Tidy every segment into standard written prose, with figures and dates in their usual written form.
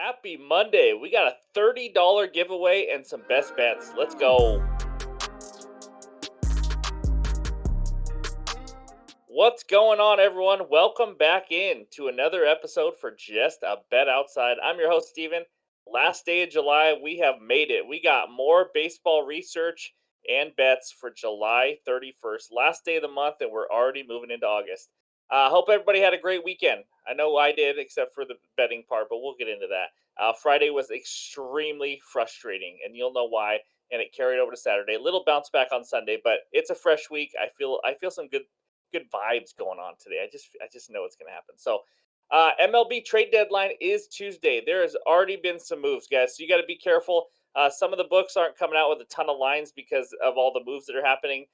Happy Monday. We got a $30 giveaway and some best bets. Let's go. What's going on, everyone? Welcome back in to another episode for Just a Bet Outside. I'm your host, Steven. Last day of July, we have made it. We got more baseball research and bets for July 31st. Last day of the month, and we're already moving into August. Hope everybody had a great weekend. I know I did, except for the betting part, but we'll get into that. Friday was extremely frustrating, and you'll know why. And it carried over to Saturday. Little bounce back on Sunday, but it's a fresh week. I feel some good vibes going on today. I just know it's going to happen. So, MLB trade deadline is Tuesday. There has already been some moves, guys. So you got to be careful. Some of the books aren't coming out with a ton of lines because of all the moves that are happening.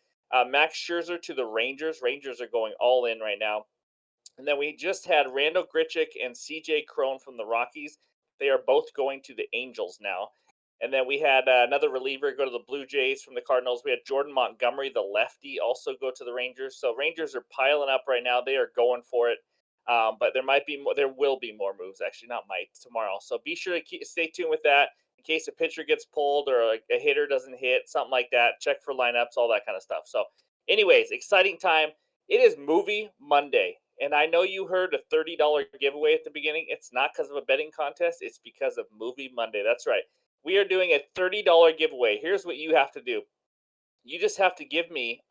Max Scherzer to the Rangers. Rangers are going all in right now. And then we just had Randall Grichuk and CJ Crone from the Rockies. They are both going to the Angels now. And then we had another reliever go to the Blue Jays from the Cardinals. We had Jordan Montgomery, the lefty, also go to the Rangers. So Rangers are piling up right now. They are going for it. But there will be more moves. Actually, not might tomorrow. So be sure to stay tuned with that in case a pitcher gets pulled or a hitter doesn't hit, something like that. Check for lineups, all that kind of stuff. So, anyways, exciting time. It is Movie Monday. And I know you heard a $30 giveaway at the beginning. It's not because of a betting contest, it's because of Movie Monday. That's right. We are doing a $30 giveaway. Here's what you have to do. You just have to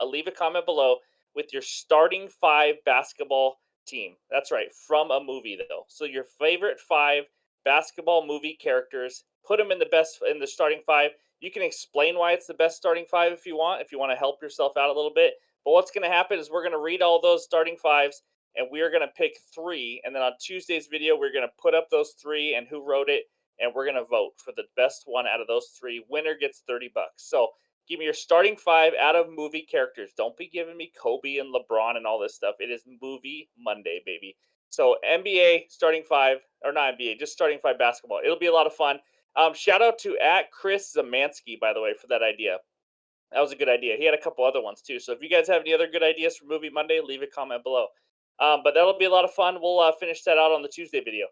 leave a comment below with your starting five basketball team. That's right, from a movie though. So your favorite five basketball movie characters, put them in the starting five. You can explain why it's the best starting five if you want to help yourself out a little bit. But what's going to happen is we're going to read all those starting fives and we are going to pick three. And then on Tuesday's video, we're going to put up those three and who wrote it. And we're going to vote for the best one out of those three. Winner gets $30. So give me your starting five out of movie characters. Don't be giving me Kobe and LeBron and all this stuff. It is Movie Monday, baby. So NBA starting five, or not NBA, just starting five basketball. It'll be a lot of fun. Shout out to at Chris Zamansky, by the way, for that idea. That was a good idea. He had a couple other ones too. So if you guys have any other good ideas for Movie Monday, leave a comment below. But that'll be a lot of fun. We'll finish that out on the Tuesday video.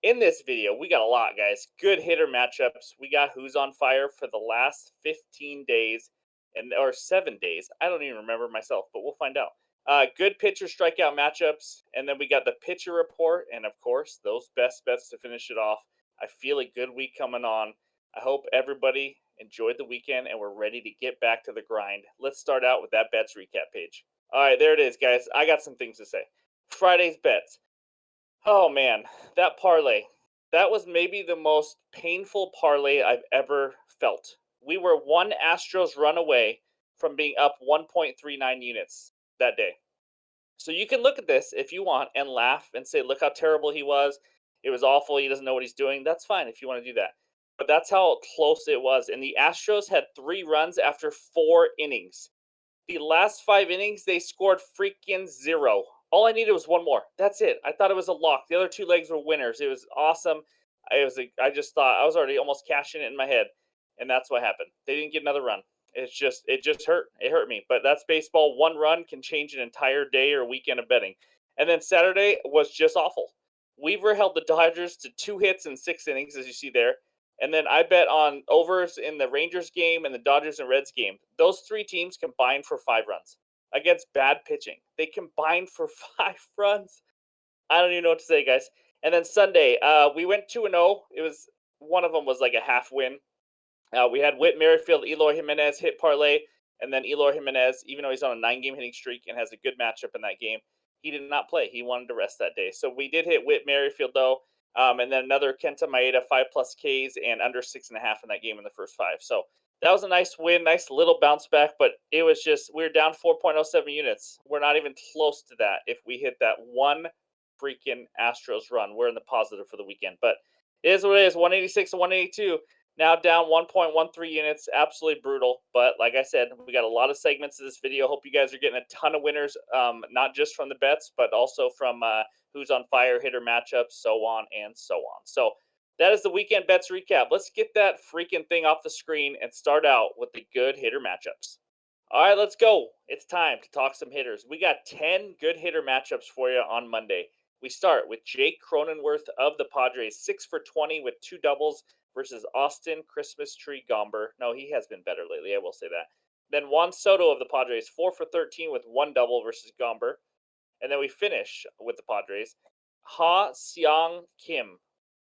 In this video, we got a lot, guys. Good hitter matchups. We got who's on fire for the last 15 days or 7 days. I don't even remember myself, but we'll find out. Good pitcher strikeout matchups, and then we got the pitcher report, and of course, those best bets to finish it off. I feel a good week coming on. I hope everybody enjoyed the weekend, and we're ready to get back to the grind. Let's start out with that bets recap page. All right, there it is, guys. I got some things to say. Friday's bets. Oh man, that parlay. That was maybe the most painful parlay I've ever felt. We were one Astros run away from being up 1.39 units that day. So you can look at this if you want and laugh and say, look how terrible he was. It was awful. He doesn't know what he's doing. That's fine if you want to do that. But that's how close it was. And the Astros had 3 runs after 4 innings. The last 5 innings, they scored freaking zero. All I needed was one more. That's it. I thought it was a lock. The other 2 legs were winners. It was awesome. I just thought I was already almost cashing it in my head, and that's what happened. They didn't get another run. It just hurt. It hurt me. But that's baseball. One run can change an entire day or weekend of betting. And then Saturday was just awful. Weaver held the Dodgers to 2 hits in 6 innings, as you see there. And then I bet on overs in the Rangers game and the Dodgers and Reds game. Those 3 teams combined for 5 runs against bad pitching. They combined for 5 runs. I don't even know what to say, guys. And then Sunday, we went 2-0. It was one of them was like a half win. We had Whit Merrifield, Eloy Jimenez hit parlay, and then Eloy Jimenez, even though he's on a 9-game hitting streak and has a good matchup in that game, he did not play. He wanted to rest that day. So we did hit Whit Merrifield though, and then another Kenta Maeda 5+ Ks and under 6.5 in that game in the first 5. So that was a nice win, nice little bounce back, but it was just we were down 4.07 units. We're not even close to that if we hit that one freaking Astros run. We're in the positive for the weekend, but it is what it is. 186 and 182. Now down 1.13 units. Absolutely brutal. But like I said, we got a lot of segments of this video. Hope you guys are getting a ton of winners, not just from the bets, but also from who's on fire, hitter matchups, so on and so on. So that is the weekend bets recap. Let's get that freaking thing off the screen and start out with the good hitter matchups. All right, let's go. It's time to talk some hitters. We got 10 good hitter matchups for you on Monday. We start with Jake Cronenworth of the Padres, 6 for 20 with 2 doubles versus Austin Christmas Tree Gomber. No, he has been better lately, I will say that. Then Juan Soto of the Padres, 4 for 13 with 1 double versus Gomber. And then we finish with the Padres. Ha Seong Kim.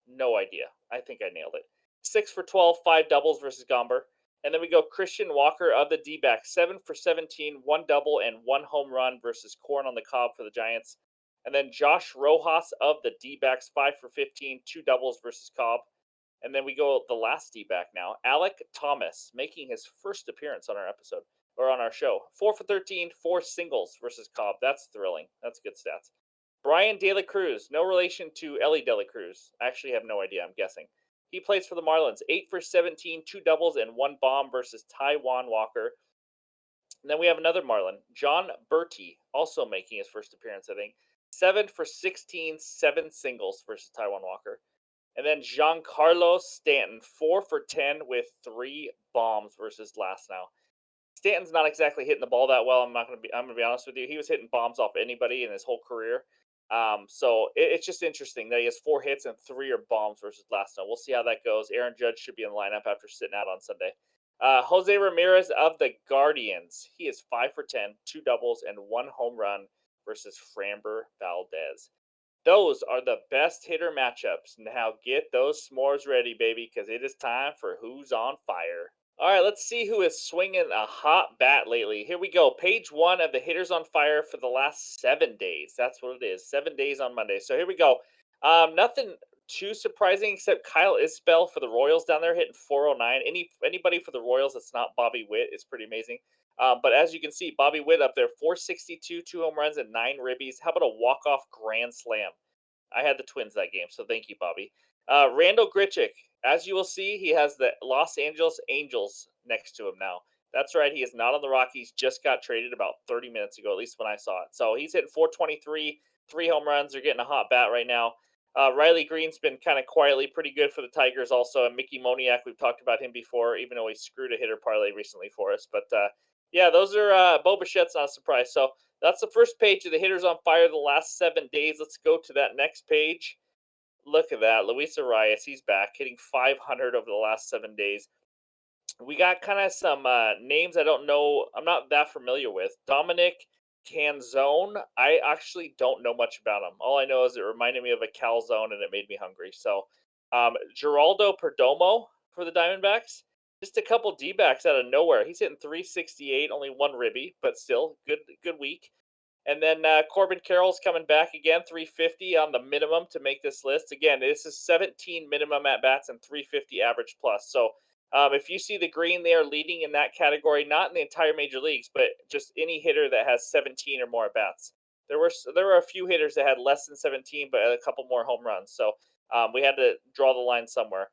No idea. I think I nailed it. 6 for 12, 5 doubles versus Gomber. And then we go Christian Walker of the D backs, 7 for 17, 1 double and 1 home run versus Corn on the Cob for the Giants. And then Josh Rojas of the D backs, 5 for 15, 2 doubles versus Cobb. And then we go the last D back now, Alec Thomas, making his first appearance on our episode or on our show. 4 for 13, 4 singles versus Cobb. That's thrilling. That's good stats. Brian De La Cruz, no relation to Ellie De La Cruz. I actually have no idea, I'm guessing. He plays for the Marlins, 8 for 17, 2 doubles and 1 bomb versus Taiwan Walker. And then we have another Marlin, John Bertie, also making his first appearance, I think. 7 for 16, 7 singles versus Taiwan Walker. And then Giancarlo Stanton, 4 for 10 with 3 bombs versus Last Now. Stanton's not exactly hitting the ball that well. I'm gonna be honest with you. He was hitting bombs off anybody in his whole career. So it's just interesting that he has 4 hits and 3 are bombs versus Last Now. We'll see how that goes. Aaron Judge should be in the lineup after sitting out on Sunday. Jose Ramirez of the Guardians. He is 5 for 10, 2 doubles and 1 home run versus Framber Valdez. Those are the best hitter matchups. Now get those s'mores ready, baby, because it is time for Who's on Fire. All right, let's see who is swinging a hot bat lately. Here we go. Page 1 of the Hitters on Fire for the last 7 days. That's what it is. 7 days on Monday. So here we go. Nothing too surprising except Kyle Isbell for the Royals down there hitting 409. Anybody for the Royals that's not Bobby Witt is pretty amazing. But as you can see, Bobby Witt up there, 462, 2 home runs and 9 ribbies. How about a walk-off grand slam? I had the Twins that game, so thank you, Bobby. Randall Grichuk, as you will see, he has the Los Angeles Angels next to him now. That's right, he is not on the Rockies, just got traded about 30 minutes ago, at least when I saw it. So he's hitting 423, 3 home runs. They're getting a hot bat right now. Riley Green's been kind of quietly pretty good for the Tigers also. And Mickey Moniak, we've talked about him before, even though he screwed a hitter parlay recently for us. But yeah, those are Bo Bichette's not a surprise. So that's the first page of the Hitters on Fire the last 7 days. Let's go to that next page. Look at that. Luis Arias, he's back, hitting 500 over the last 7 days. We got kind of some names I don't know. I'm not that familiar with. Dominic Canzone. I actually don't know much about him. All I know is it reminded me of a calzone and it made me hungry. So, Geraldo Perdomo for the Diamondbacks. Just a couple D-backs out of nowhere. He's hitting 368, only 1 ribby, but still good week. And then Corbin Carroll's coming back again, 350 on the minimum to make this list. Again, this is 17 minimum at bats and 350 average plus. So if you see the green there leading in that category, not in the entire major leagues, but just any hitter that has 17 or more at bats. There were a few hitters that had less than 17, but a couple more home runs. So we had to draw the line somewhere.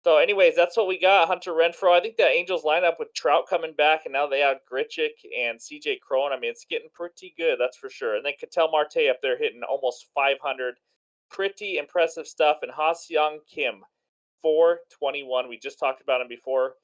So, anyways, that's what we got. Hunter Renfroe. I think that Angels lineup with Trout coming back, and now they have Grichuk and C.J. Cron. I mean, it's getting pretty good, that's for sure. And then Ketel Marte up there hitting almost 500. Pretty impressive stuff. And Ha-Seong Kim, 421. We just talked about him before.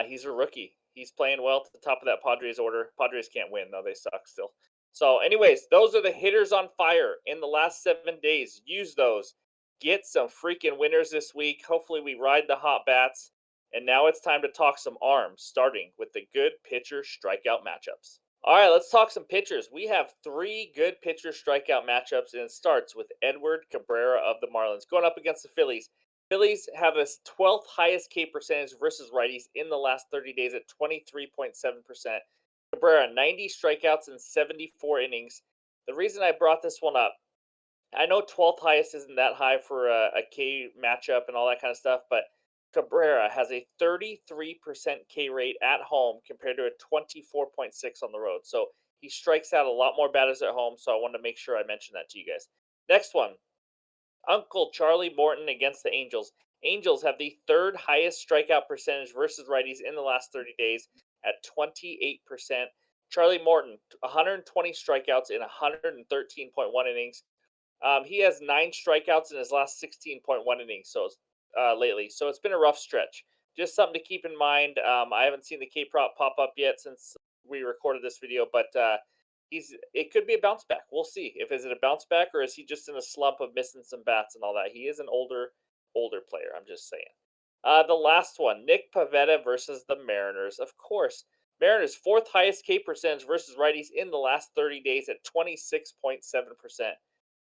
He's a rookie. He's playing well to the top of that Padres order. Padres can't win, though. They suck still. So, anyways, those are the Hitters on Fire in the last 7 days. Use those. Get some freaking winners this week. Hopefully, we ride the hot bats. And now it's time to talk some arms, starting with the good pitcher strikeout matchups. All right, let's talk some pitchers. We have 3 good pitcher strikeout matchups, and it starts with Edward Cabrera of the Marlins going up against the Phillies. Phillies have a 12th highest K percentage versus righties in the last 30 days at 23.7%. Cabrera, 90 strikeouts in 74 innings. The reason I brought this one up, I know 12th highest isn't that high for a K matchup and all that kind of stuff, but Cabrera has a 33% K rate at home compared to a 24.6 on the road. So he strikes out a lot more batters at home. So I wanted to make sure I mentioned that to you guys. Next one, Uncle Charlie Morton against the Angels. Angels have the 3rd highest strikeout percentage versus righties in the last 30 days at 28%. Charlie Morton, 120 strikeouts in 113.1 innings. He has 9 strikeouts in his last 16.1 innings. So lately, so it's been a rough stretch. Just something to keep in mind. I haven't seen the K prop pop up yet since we recorded this video, but It could be a bounce back. We'll see. If is it a bounce back or is he just in a slump of missing some bats and all that? He is an older player. I'm just saying. The last one, Nick Pavetta versus the Mariners. Of course, Mariners fourth highest K percentage versus righties in the last 30 days at 26.7%.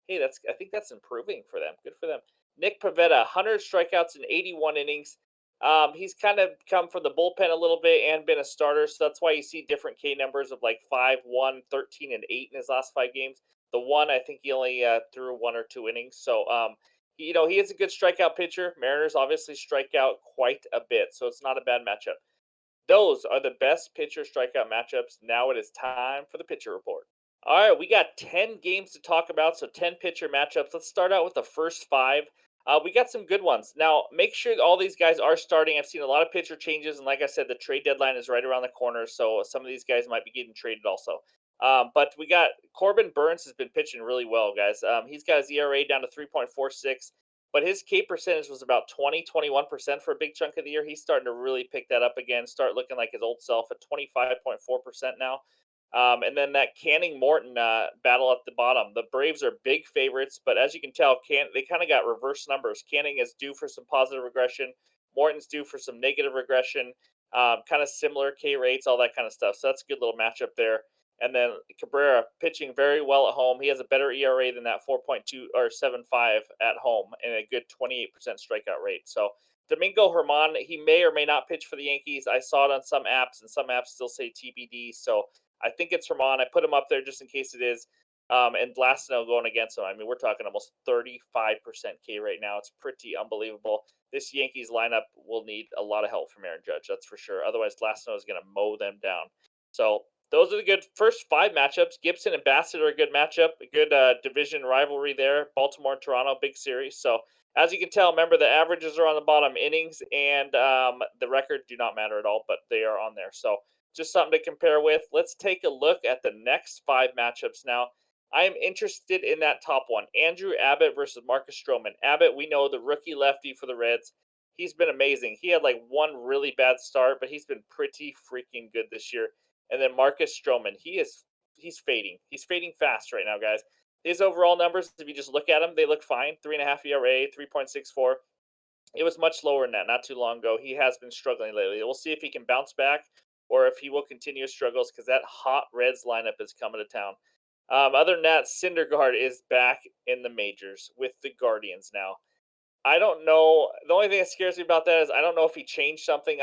Hey, I think that's improving for them. Good for them. Nick Pavetta, 100 strikeouts in 81 innings. He's kind of come from the bullpen a little bit and been a starter, so that's why you see different K numbers of like 5, 1, 13, and 8 in his last 5 games. The one, I think he only threw 1 or 2 innings. So, he is a good strikeout pitcher. Mariners obviously strike out quite a bit, so it's not a bad matchup. Those are the best pitcher strikeout matchups. Now it is time for the pitcher report. All right, we got 10 games to talk about, so 10 pitcher matchups. Let's start out with the first five. We got some good ones. Now, make sure all these guys are starting. I've seen a lot of pitcher changes, and like I said, the trade deadline is right around the corner, so some of these guys might be getting traded also. But we got Corbin Burns has been pitching really well, guys. He's got his ERA down to 3.46, but his K percentage was about 21% for a big chunk of the year. He's starting to really pick that up again, start looking like his old self at 25.4% now. And then that Canning Morton battle at the bottom. The Braves are big favorites, but as you can tell, they kind of got reverse numbers. Canning is due for some positive regression. Morton's due for some negative regression. Kind of similar K rates, all that kind of stuff. So that's a good little matchup there. And then Cabrera pitching very well at home. He has a better ERA than that 4.2 or 7.5 at home and a good 28% strikeout rate. So Domingo Herman, he may or may not pitch for the Yankees. I saw it on some apps, and some apps still say TBD. So I think it's Herman. I put him up there just in case it is. And Blasino going against him. I mean, we're talking almost 35% K right now. It's pretty unbelievable. This Yankees lineup will need a lot of help from Aaron Judge, that's for sure. Otherwise, Blasino is going to mow them down. So those are the good first five matchups. Gibson and Bassett are a good matchup, a good division rivalry there. Baltimore and Toronto, big series. So as you can tell, remember the averages are on the bottom. Innings and the record do not matter at all, but they are on there. So just something to compare with. Let's take a look at the next five matchups now. I am interested in that top one. Andrew Abbott versus Marcus Stroman. Abbott, we know the rookie lefty for the Reds. He's been amazing. He had like one really bad start, but he's been pretty freaking good this year. And then Marcus Stroman, he's fading. He's fading fast right now, guys. His overall numbers, if you just look at them, they look fine. 3.5 ERA, 3.64. It was much lower than that not too long ago. He has been struggling lately. We'll see if he can bounce back or if he will continue his struggles because that hot Reds lineup is coming to town. Other than that, Syndergaard is back in the majors with the Guardians now. I don't know. The only thing that scares me about that is I don't know if he changed something.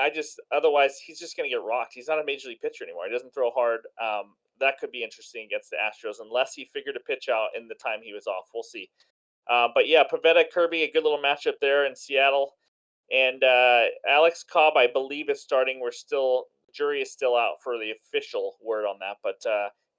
Otherwise he's just going to get rocked. He's not a major league pitcher anymore. He doesn't throw hard. That could be interesting against the Astros unless he figured a pitch out in the time he was off. We'll see. But yeah, Pavetta Kirby, a good little matchup there in Seattle. And Alex Cobb, I believe, is starting. Jury is still out for the official word on that, but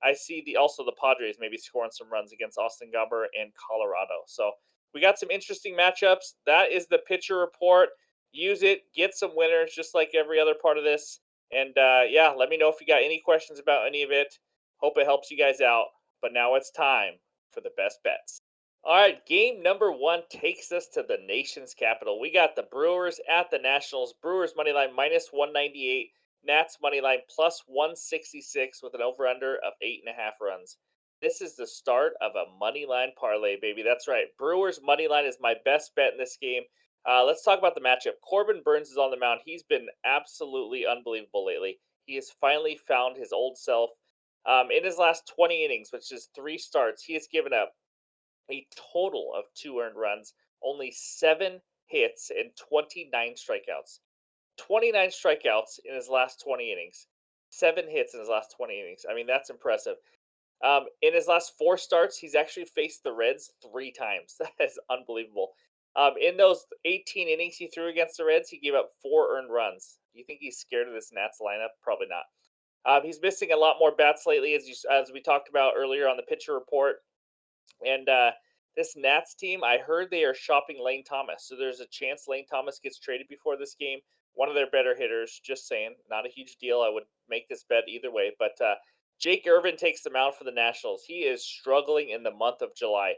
I see the Padres maybe scoring some runs against Austin Gobber and Colorado. So we got some interesting matchups. That is the pitcher report. Use it, get some winners, just like every other part of this. And yeah, let me know if you got any questions about any of it. Hope it helps you guys out. But now it's time for the best bets. All right, game number one takes us to the nation's capital. We got the Brewers at the Nationals. Brewers money line minus 198. Nats money line plus 166 with an over under of 8.5 runs. This is the start of a money line parlay, baby. That's right. Brewers money line is my best bet in this game. Let's talk about the matchup. Corbin Burns is on the mound. He's been absolutely unbelievable lately. He has finally found his old self. In his last 20 innings, which is 3 starts, he has given up a total of 2 earned runs, only 7 hits, and 29 strikeouts. 29 strikeouts in his last 20 innings, 7 hits in his last 20 innings. I mean, that's impressive. In his last 4 starts, he's actually faced the Reds 3 times. That is unbelievable. In those 18 innings he threw against the Reds, he gave up 4 earned runs. Do you think he's scared of this Nats lineup? Probably not. He's missing a lot more bats lately, as we talked about earlier on the pitcher report. And this Nats team, I heard they are shopping Lane Thomas. So there's a chance Lane Thomas gets traded before this game. One of their better hitters, just saying. Not a huge deal. I would make this bet either way. But Jake Irvin takes the mound for the Nationals. He is struggling in the month of July.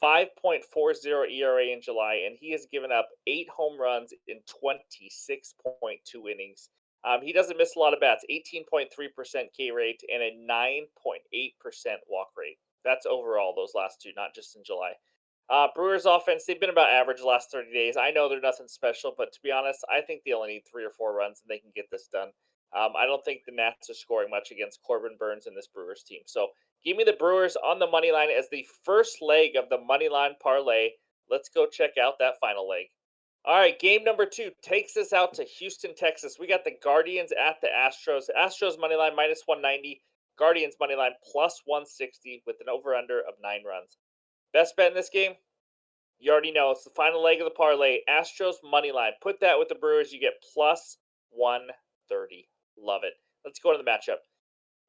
5.40 ERA in July, and he has given up 8 home runs in 26.2 innings. He doesn't miss a lot of bats. 18.3% K rate and a 9.8% walk rate. That's overall those last two, not just in July. Brewers offense, they've been about average the last 30 days. I know they're nothing special, but to be honest, I think they only need 3 or 4 runs and they can get this done. I don't think the Nats are scoring much against Corbin Burns and this Brewers team. So give me the Brewers on the money line as the first leg of the money line parlay. Let's go check out that final leg. All right, game number two takes us out to Houston, Texas. We got the Guardians at the Astros. Astros money line minus 190, Guardians money line plus 160 with an over under of 9 runs. Best bet in this game? You already know it's the final leg of the parlay. Astros money line. Put that with the Brewers, you get plus 130. Love it. Let's go to the matchup.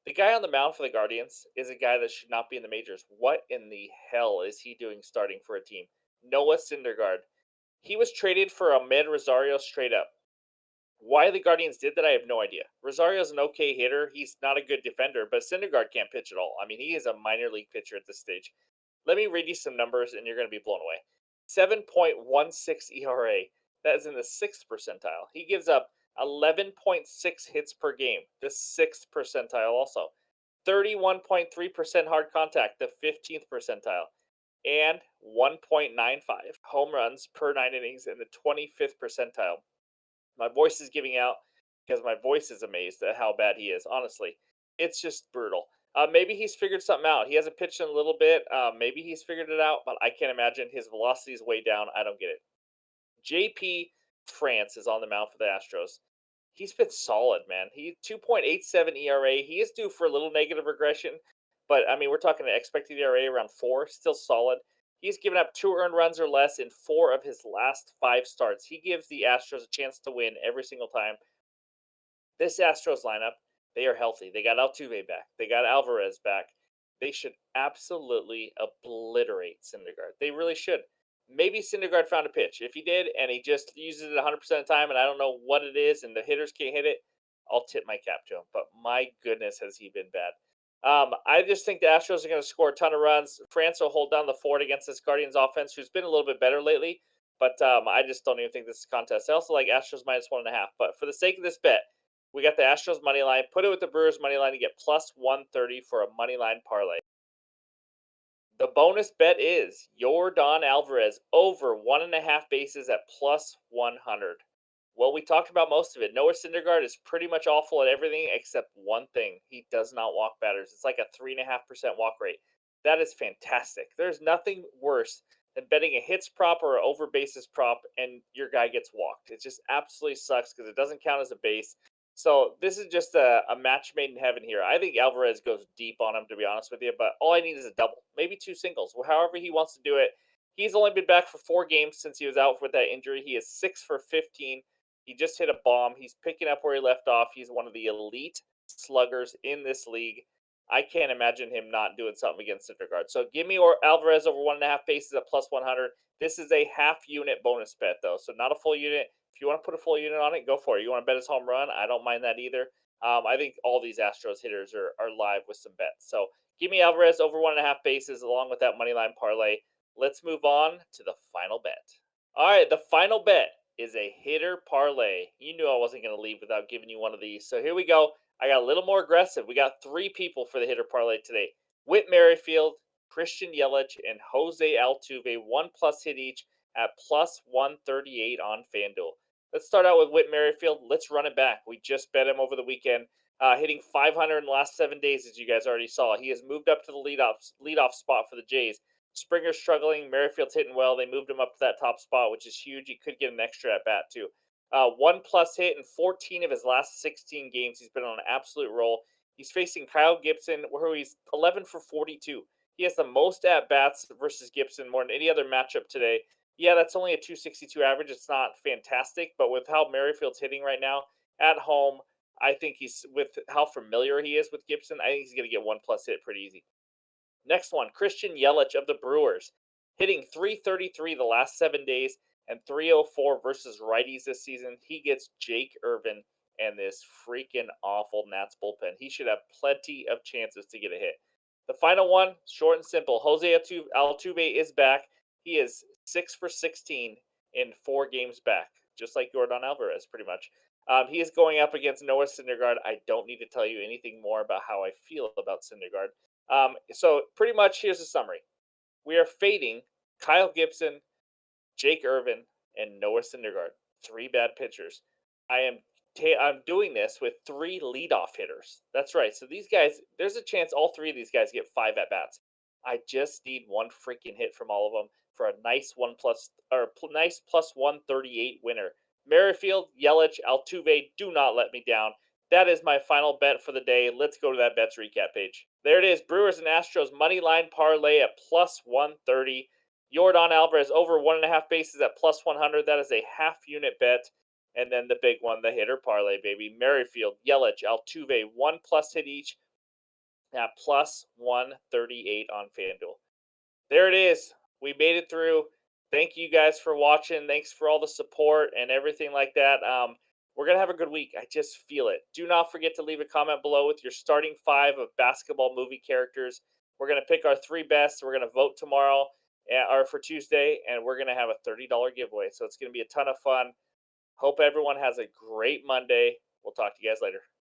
The guy on the mound for the Guardians is a guy that should not be in the majors. What in the hell is he doing starting for a team? Noah Syndergaard. He was traded for Ahmed Rosario straight up. Why the Guardians did that, I have no idea. Rosario's an okay hitter. He's not a good defender, but Syndergaard can't pitch at all. I mean, he is a minor league pitcher at this stage. Let me read you some numbers, and you're going to be blown away. 7.16 ERA. That is in the sixth percentile. He gives up 11.6 hits per game, the sixth percentile also. 31.3% hard contact, the 15th percentile. And 1.95 home runs per 9 innings in the 25th percentile. My voice is giving out because my voice is amazed at how bad he is. Honestly, it's just brutal. Maybe he's figured something out. He hasn't pitched in a little bit. Maybe he's figured it out, but I can't imagine his velocity is way down. I don't get it. JP France is on the mound for the Astros. He's been solid, man. He 2.87 ERA. He is due for a little negative regression, but I mean, we're talking an expected ERA around 4, still solid. He's given up 2 earned runs or less in 4 of his last 5 starts. He gives the Astros a chance to win every single time. This Astros lineup, they are healthy. They got Altuve back. They got Alvarez back. They should absolutely obliterate Syndergaard. They really should. Maybe Syndergaard found a pitch. If he did and he just uses it 100% of the time and I don't know what it is and the hitters can't hit it, I'll tip my cap to him. But my goodness, has he been bad. I just think the Astros are going to score a ton of runs. France will hold down the fort against this Guardians offense, who's been a little bit better lately. But I just don't even think this is a contest. I also like Astros minus 1.5. But for the sake of this bet, we got the Astros money line. Put it with the Brewers money line to get plus 130 for a money line parlay. The bonus bet is Yordan Alvarez over 1.5 bases at plus 100. Well, we talked about most of it. Noah Syndergaard is pretty much awful at everything except one thing. He does not walk batters. It's like a 3.5% walk rate. That is fantastic. There's nothing worse than betting a hits prop or an over bases prop and your guy gets walked. It just absolutely sucks because it doesn't count as a base. So this is just a match made in heaven here. I think Alvarez goes deep on him, to be honest with you, but all I need is a double, maybe 2 singles, however he wants to do it. He's only been back for 4 games since he was out with that injury. He is 6 for 15. He just hit a bomb. He's picking up where he left off. He's one of the elite sluggers in this league. I can't imagine him not doing something against Syndergaard. So give me Alvarez over 1.5 bases at plus 100. This is a half unit bonus bet, though, so not a full unit. If you want to put a full unit on it, go for it. You want to bet his home run? I don't mind that either. I think all these Astros hitters are live with some bets. So give me Alvarez over 1.5 bases along with that money line parlay. Let's move on to the final bet. All right, the final bet is a hitter parlay. You knew I wasn't going to leave without giving you one of these. So here we go. I got a little more aggressive. We got 3 people for the hitter parlay today. Whit Merrifield, Christian Yelich, and Jose Altuve, 1+ hit each at plus 138 on FanDuel. Let's start out with Whit Merrifield. Let's run it back. We just bet him over the weekend, hitting 500 in the last 7 days, as you guys already saw. He has moved up to the leadoff spot for the Jays. Springer's struggling. Merrifield's hitting well. They moved him up to that top spot, which is huge. He could get an extra at bat, too. 1+ hit in 14 of his last 16 games. He's been on an absolute roll. He's facing Kyle Gibson, where he's 11 for 42. He has the most at bats versus Gibson more than any other matchup today. Yeah, that's only a 262 average. It's not fantastic, but with how Merrifield's hitting right now at home, I think he's with how familiar he is with Gibson. I think he's going to get 1+ hit pretty easy. Next one, Christian Yelich of the Brewers, hitting 333 the last 7 days and 304 versus righties this season. He gets Jake Irvin and this freaking awful Nats bullpen. He should have plenty of chances to get a hit. The final one, short and simple. Jose Altuve is back. He is 6 for 16 in 4 games back, just like Yordan Alvarez, pretty much. He is going up against Noah Syndergaard. I don't need to tell you anything more about how I feel about Syndergaard. So pretty much, here's a summary: we are fading Kyle Gibson, Jake Irvin, and Noah Syndergaard. Three bad pitchers. I am I'm doing this with three leadoff hitters. That's right. So these guys, there's a chance all three of these guys get five at bats. I just need one freaking hit from all of them for a nice nice plus 138 winner. Merrifield, Yelich, Altuve, do not let me down. That is my final bet for the day. Let's go to that bets recap page. There it is. Brewers and Astros money line parlay at plus 130. Jordan Alvarez over 1.5 bases at plus 100. That is a half unit bet. And then the big one, the hitter parlay, baby. Merrifield, Yelich, Altuve, one plus hit each at plus 138 on FanDuel. There it is. We made it through. Thank you guys for watching. Thanks for all the support and everything like that. We're going to have a good week. I just feel it. Do not forget to leave a comment below with your starting five of basketball movie characters. We're going to pick our three best. We're going to vote tomorrow or for Tuesday, and we're going to have a $30 giveaway. So it's going to be a ton of fun. Hope everyone has a great Monday. We'll talk to you guys later.